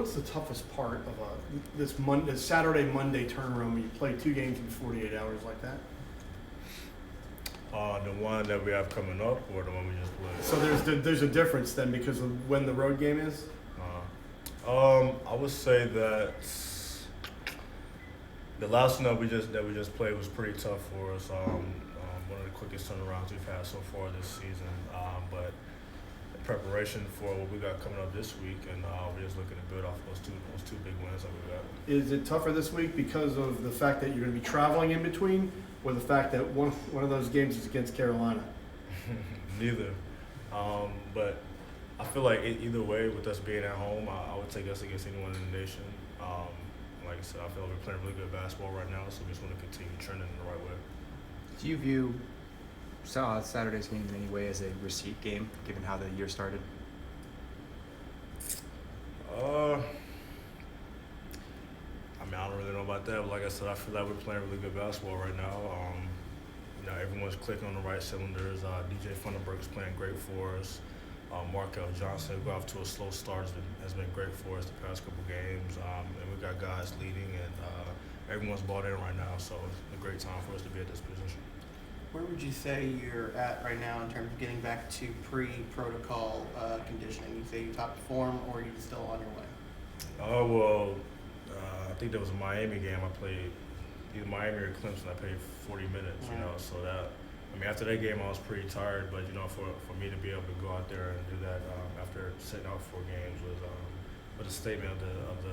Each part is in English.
What's the toughest part of this Saturday Monday turnaround when you play 2 games in 48 hours like that? The one that we have coming up, or the one we just played? So there's a difference then because of when the road game is. I would say that the last one that we just played was pretty tough for us. One of the quickest turnarounds we've had so far this season. But in preparation for what we got coming up this week, and we're just looking to build off those two big wins that we got. Is it tougher this week because of the fact that you're going to be traveling in between, or the fact that one of those games is against Carolina? Neither. But I feel like either way, with us being at home, I would take us against anyone in the nation. Like I said, I feel like we're playing really good basketball right now, so we just want to continue trending in the right way. Do you view Saturday's game in any way as a receipt game, given how the year started? I don't really know about that, but like I said, I feel like we're playing really good basketball right now. Everyone's clicking on the right cylinders. DJ Funderburg is playing great for us. Markel Johnson got off to a slow start, has been great for us the past couple games. And we got guys leading, and everyone's bought in right now, so it's a great time for us to be at this position. Where would you say you're at right now in terms of getting back to pre-protocol conditioning? You say you top form, or are you still on your way? I think there was a Miami game I played, either Miami or Clemson. I played 40 minutes, so that, after that game I was pretty tired, but for me to be able to go out there and do that after sitting out 4 games was a statement of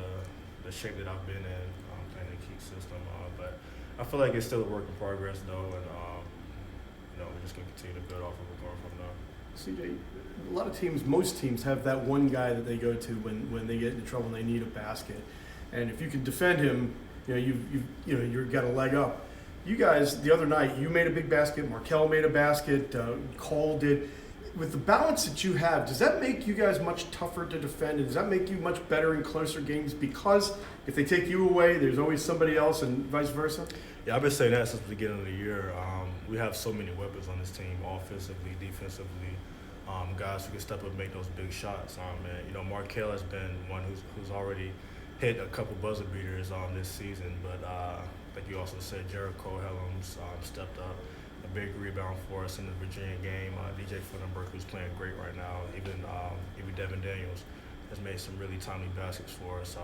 the shape that I've been in playing the Keat system. But I feel like it's still a work in progress though, and we're just gonna continue to build off of it going from there. CJ, a lot of teams, most teams have that one guy that they go to when they get into trouble and they need a basket, and if you can defend him, you've got a leg up. You guys, the other night, you made a big basket. Markel made a basket. Cole did. With the balance that you have, does that make you guys much tougher to defend? And does that make you much better in closer games? Because if they take you away, there's always somebody else, and vice versa. Yeah, I've been saying that since the beginning of the year. We have so many weapons on this team, offensively, defensively. Guys who can step up and make those big shots. Markel has been one who's already hit a couple buzzer beaters this season, but like you also said, Jericho Helms stepped up, a big rebound for us in the Virginia game. DJ Funderburg, who's playing great right now. Even Devin Daniels has made some really timely baskets for us.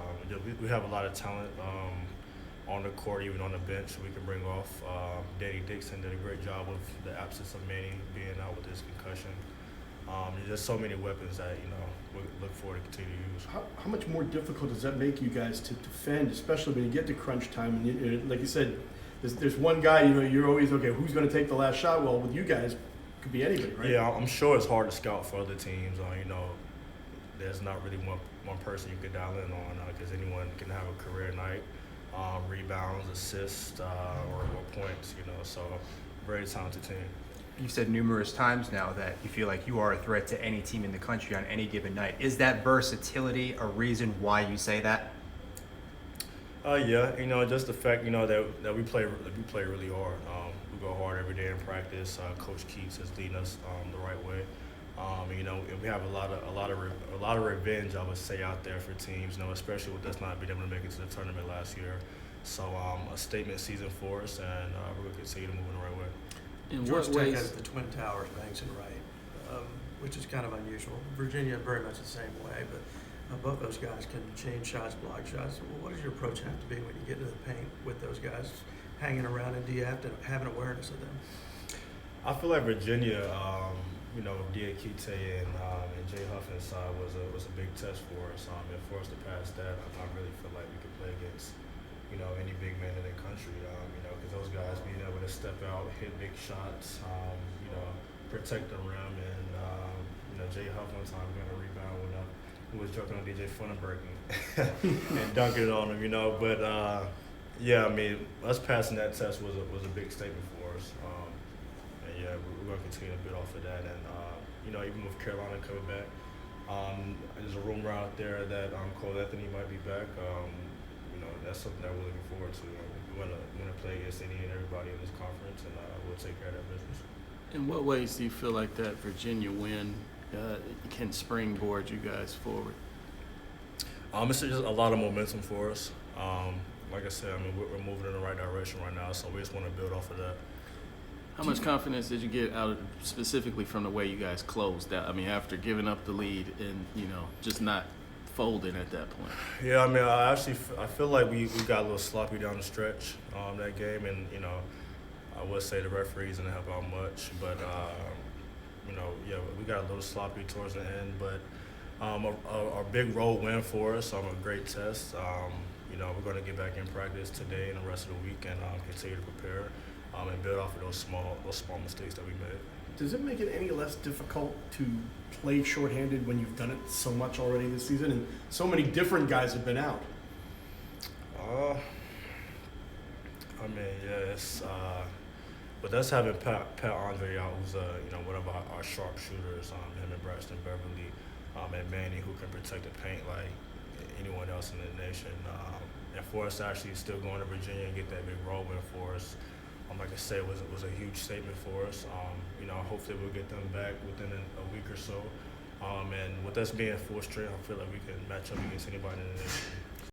We have a lot of talent on the court, even on the bench, we can bring off. Danny Dixon did a great job with the absence of Manny being out with his concussion. There's just so many weapons that we look forward to continue to use. How much more difficult does that make you guys to defend, especially when you get to crunch time? And like you said, there's one guy. You're always who's going to take the last shot? Well, with you guys, it could be anybody, right? Yeah, I'm sure it's hard to scout for other teams. There's not really one person you can dial in on because anyone can have a career night. Rebounds, assists, or points, so very talented team. You've said numerous times now that you feel like you are a threat to any team in the country on any given night. Is that versatility a reason why you say that? Yeah, just the fact, that we play really hard. We go hard every day in practice. Coach Keats is leading us the right way. We have a lot of revenge, I would say, out there for teams, especially with us not being able to make it to the tournament last year. So a statement season for us, and we're going to continue to move in the right way. In Georgia Tech has the Twin Towers, Banks and Wright, which is kind of unusual. Virginia very much the same way, but both those guys can change shots, block shots. Well, what does your approach have to be when you get into the paint with those guys hanging around, and do you have to have an awareness of them? I feel like Virginia, Diakite and Jay Huffin's side was a big test for us. And for us to pass that, I really feel like we could play against, any big man in the country. Because those guys being able to step out, hit big shots, protect the rim, and Jay Huff one time got a rebound when he was joking on DJ Funderburg and dunking on him. But us passing that test was a big statement for us. We're going to continue to build off of that. And, even with Carolina coming back, there's a rumor out there that Cole Anthony might be back. That's something that we're looking forward to. We want to play against any and everybody in this conference, and we'll take care of that business. In what ways do you feel like that Virginia win can springboard you guys forward? It's just a lot of momentum for us. Like I said, I mean, we're moving in the right direction right now, so we just want to build off of that. How much confidence did you get out of, specifically from the way you guys closed out? I mean, after giving up the lead and, just not folding at that point. Yeah, I mean, I feel like we got a little sloppy down the stretch that game, and I would say the referees didn't help out much, but yeah, we got a little sloppy towards the end, but a big road win for us, a great test. We're going to get back in practice today and the rest of the week and continue to prepare and build off of those small mistakes that we made. Does it make it any less difficult to play shorthanded when you've done it so much already this season and so many different guys have been out? I mean, yes, but that's having Pat Andre out, who's one of our sharpshooters. Him and Braxton Beverly, and Manny, who can protect the paint like anyone else in the nation. And for us to actually still going to Virginia and get that big road win for us, like I said, was a huge statement for us. Hopefully we'll get them back within a week or so. And with us being full strength, I feel like we can match up against anybody in the nation.